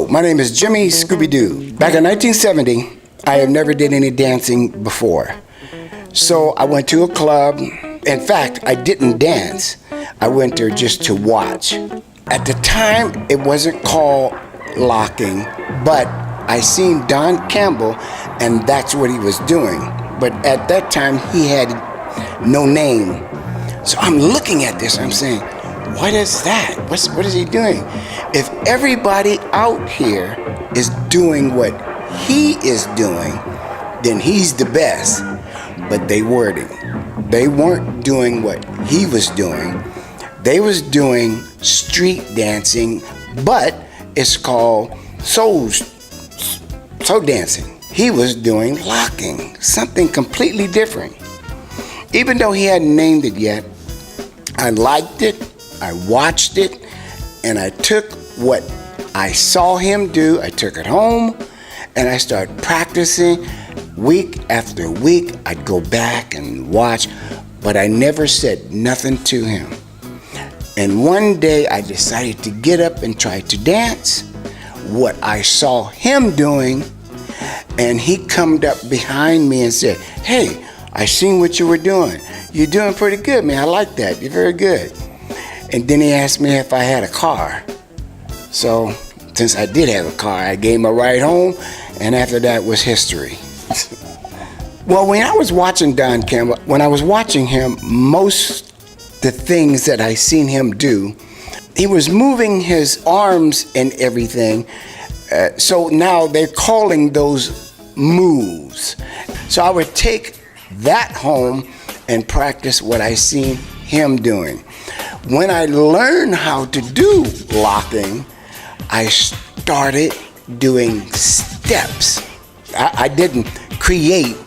Hello, my name is Jimmy Scoo B Doo. Back in 1970, I had never did any dancing before. So I went to a club. In fact, I didn't dance. I went there just to watch. At the time, it wasn't called locking, but I seen Don Campbell, and that's what he was doing. But at that time, he had no name. So I'm looking at this, I'm saying, what is that? What is he doing? If everybody out here is doing what he is doing, then he's the best. But they weren't. They weren't doing what he was doing. They was doing street dancing, but it's called soul dancing. He was doing locking, something completely different. Even though he hadn't named it yet, I liked it, I watched it, and I took what I saw him do, I took it home, and I started practicing. Week after week, I'd go back and watch, but I never said nothing to him. And one day, I decided to get up and try to dance what I saw him doing, and he come up behind me and said, "Hey, I seen what you were doing. You're doing pretty good, man. I like that. You're very good." And then he asked me if I had a car. So, since I did have a car, I gave him a ride home, and after that was history. Well, when I was watching Don Campbell, when I was watching him, most the things that I seen him do, he was moving his arms and everything. So now they're calling those moves. So I would take that home and practice what I seen him doing. When I learned how to do locking, I started doing steps. I didn't create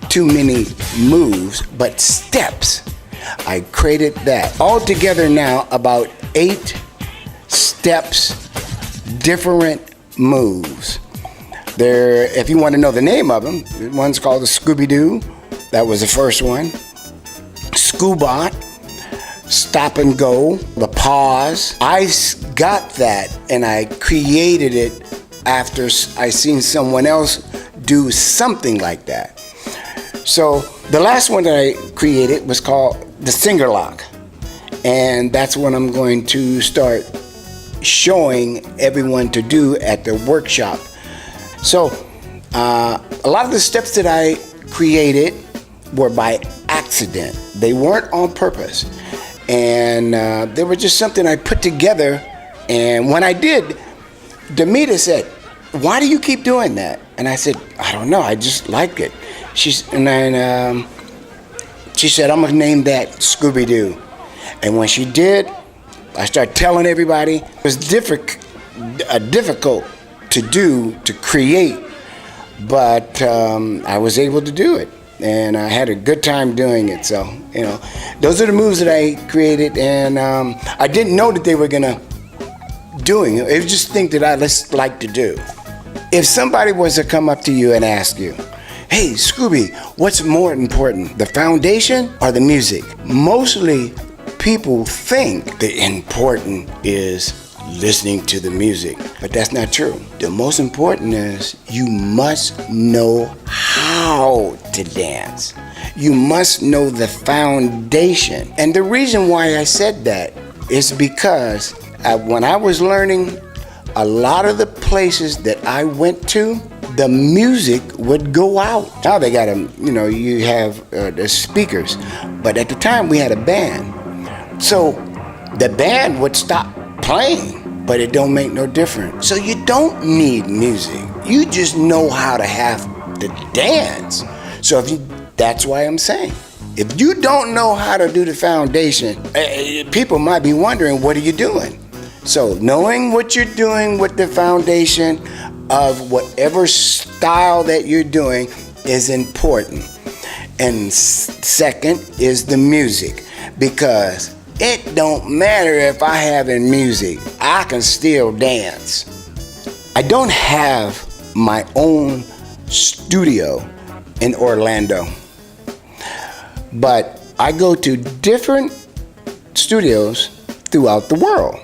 too many moves, but steps. I created that. Altogether now, about 8 steps, different moves. There, if you want to know the name of them, one's called the Scoo B Doo. That was the first one. Scuba, stop and go, the pause. I got that and I created it after I seen someone else do something like that. So the last one that I created was called the singer lock. And that's what I'm going to start showing everyone to do at the workshop. So a lot of the steps that I created were by accident. They weren't on purpose. And they were just something I put together. And when I did, Demita said, "Why do you keep doing that?" And I said, "I don't know, I just like it." She said, "I'm gonna name that Scoo B Doo." And when she did, I started telling everybody. It was difficult to do, to create, but I was able to do it. And I had a good time doing it. So, you know, those are the moves that I created, and I didn't know that they were gonna doing it. It was just things that I just like to do. If somebody was to come up to you and ask you, "Hey, Scooby, what's more important, the foundation or the music?" Mostly people think the important is listening to the music, but that's not true. The most important is you must know how to dance. You must know the foundation. And the reason why I said that is because when I was learning, a lot of the places that I went to, the music would go out. Now they got you have the speakers, but at the time we had a band. So the band would stop playing, but it don't make no difference. So you don't need music. You just know how to have to dance. So that's why I'm saying, if you don't know how to do the foundation, people might be wondering, what are you doing? So knowing what you're doing with the foundation of whatever style that you're doing is important. And second is the music, because it don't matter if I have in music, I can still dance. I don't have my own studio in Orlando, but I go to different studios throughout the world.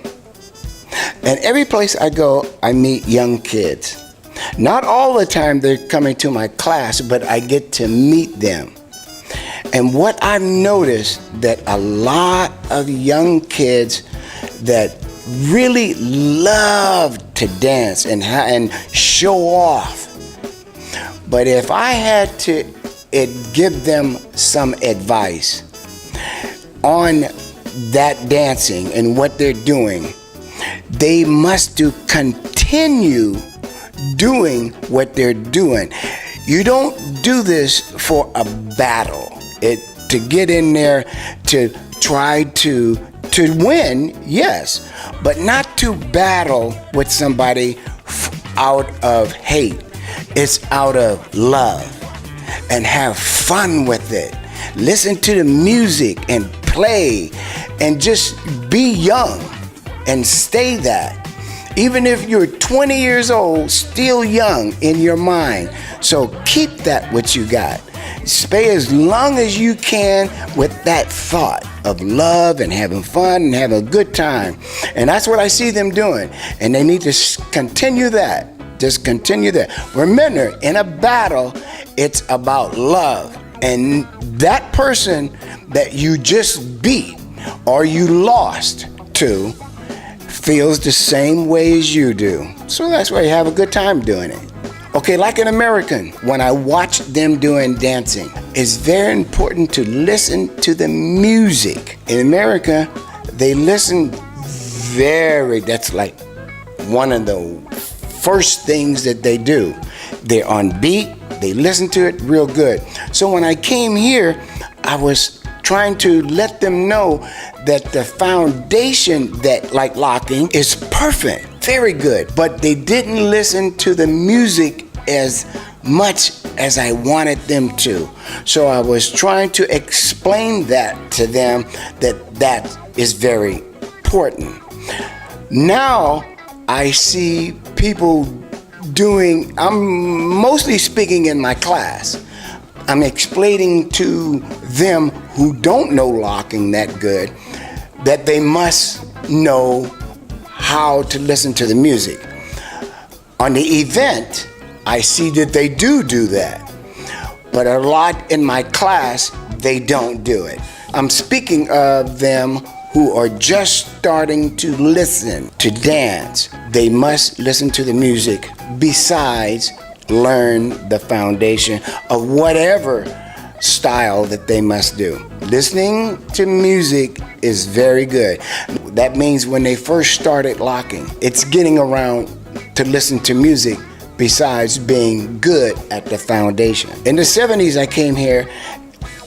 And every place I go, I meet young kids. Not all the time they're coming to my class, but I get to meet them. And what I've noticed, that a lot of young kids that really love to dance and show off. But if I had to give them some advice on that dancing and what they're doing, they must continue doing what they're doing. You don't do this for a battle, to get in there to try to win, yes, but not to battle with somebody out of hate. It's out of love, and have fun with it. Listen to the music and play and just be young and stay that. Even if you're 20 years old, still young in your mind. So keep that what you got. Stay as long as you can with that thought of love and having fun and having a good time. And that's what I see them doing. And they need to continue that. Just continue that. Remember, in a battle, it's about love. And that person that you just beat or you lost to feels the same way as you do. So that's why you have a good time doing it. Okay, like an American, when I watch them doing dancing, it's very important to listen to the music. In America, they listen that's like one of the first things that they do. They're on beat, they listen to it real good. So when I came here, I was trying to let them know that the foundation that like locking is perfect, very good, but they didn't listen to the music as much as I wanted them to. So I was trying to explain that to them, that is very important. Now I see people doing, I'm mostly speaking in my class. I'm explaining to them who don't know locking that good that they must know how to listen to the music. On the event, I see that they do that. But a lot in my class, they don't do it. I'm speaking of them who are just starting to listen to dance. They must listen to the music besides learn the foundation of whatever style that they must do. Listening to music is very good. That means when they first started locking, it's getting around to listen to music besides being good at the foundation. In the 70s, I came here.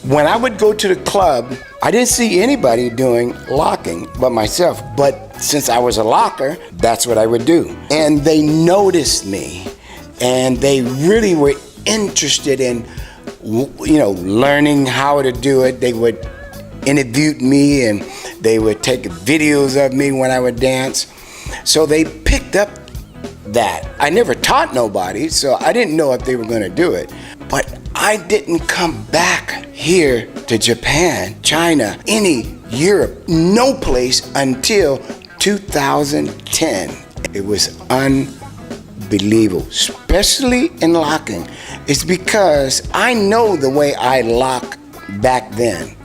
When I would go to the club, I didn't see anybody doing locking but myself. But since I was a locker, that's what I would do. And they noticed me. And they really were interested in, learning how to do it. They would interview me and they would take videos of me when I would dance. So they picked up that. I never taught nobody, so I didn't know if they were going to do it. But I didn't come back here to Japan, China, Europe, no place until 2010. It was unbelievable, especially in locking. It's because I know the way I lock back then.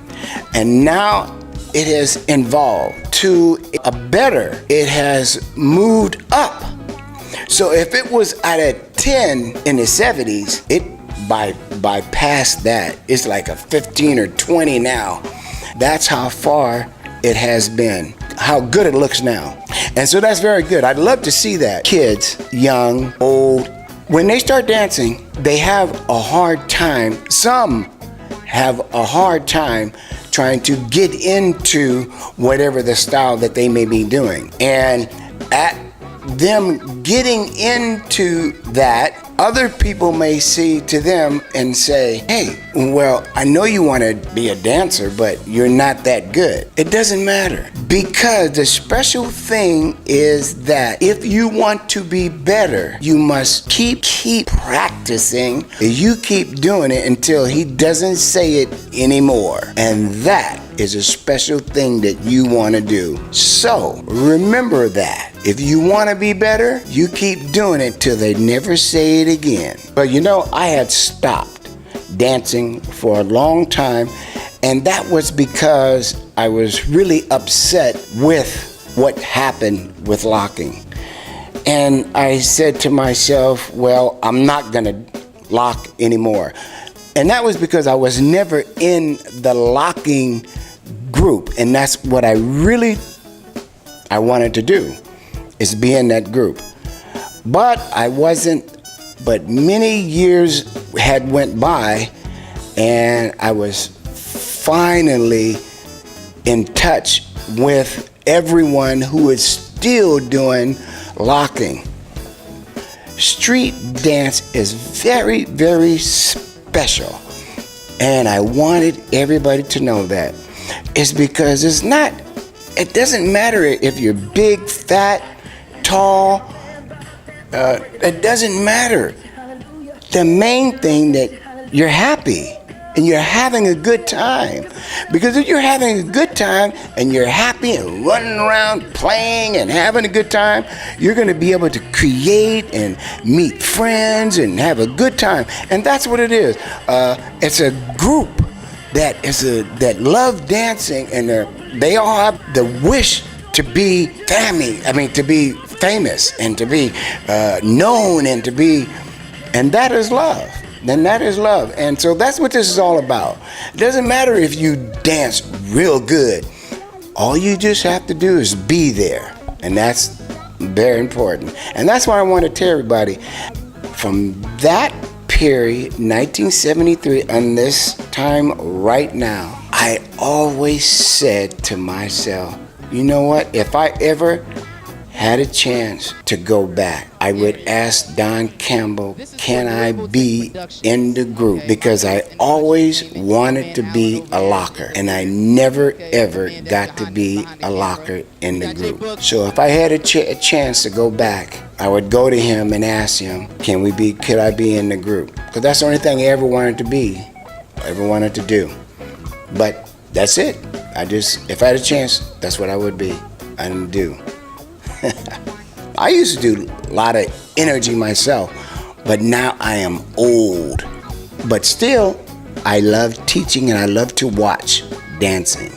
And now it has evolved to a better. It has moved up. So if it was at a 10 in the 70s, it by past that, it's like a 15 or 20 now. That's how far it has been, how good it looks now. And so that's very good. I'd love to see that. Kids, young, old, when they start dancing, they have a hard time. Some have a hard time trying to get into whatever the style that they may be doing. And at them getting into that, other people may see to them and say, hey, well, I know you want to be a dancer, but you're not that good. It doesn't matter, because the special thing is that if you want to be better, you must keep practicing. You keep doing it until he doesn't say it anymore. And that is a special thing that you want to do. So remember that. If you want to be better, you keep doing it till they never say it again. But you know, I had stopped dancing for a long time, and that was because I was really upset with what happened with locking. And I said to myself, well, I'm not gonna lock anymore. And that was because I was never in the locking group, and that's what I wanted to do, is be in that group. But I wasn't, but many years had went by, and I was finally in touch with everyone who is still doing locking. Street dance is very, very special, and I wanted everybody to know that. It's because it doesn't matter if you're big, fat, tall, it doesn't matter. The main thing that you're happy and you're having a good time. Because if you're having a good time and you're happy and running around playing and having a good time, you're going to be able to create and meet friends and have a good time. And that's what it is. It's a group that love dancing, and they all have the wish to be to be famous and to be known and and that is love. Then that is love. And so that's what this is all about. It doesn't matter if you dance real good. All you just have to do is be there. And that's very important. And that's why I want to tell everybody, from that period, 1973, on this time right now, I always said to myself, you know what? If I ever had a chance to go back, I would ask Don Campbell, can I be in the group? Because I always wanted to be a locker, and I never ever got to be a locker in the group. So if I had a chance to go back, I would go to him and ask him, could I be in the group? Because that's the only thing I ever wanted to be, ever wanted to do. But that's it. If I had a chance, that's what I would be. I didn't do. I used to do a lot of energy myself, but now I am old. But still, I love teaching and I love to watch dancing.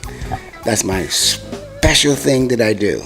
That's my special thing that I do.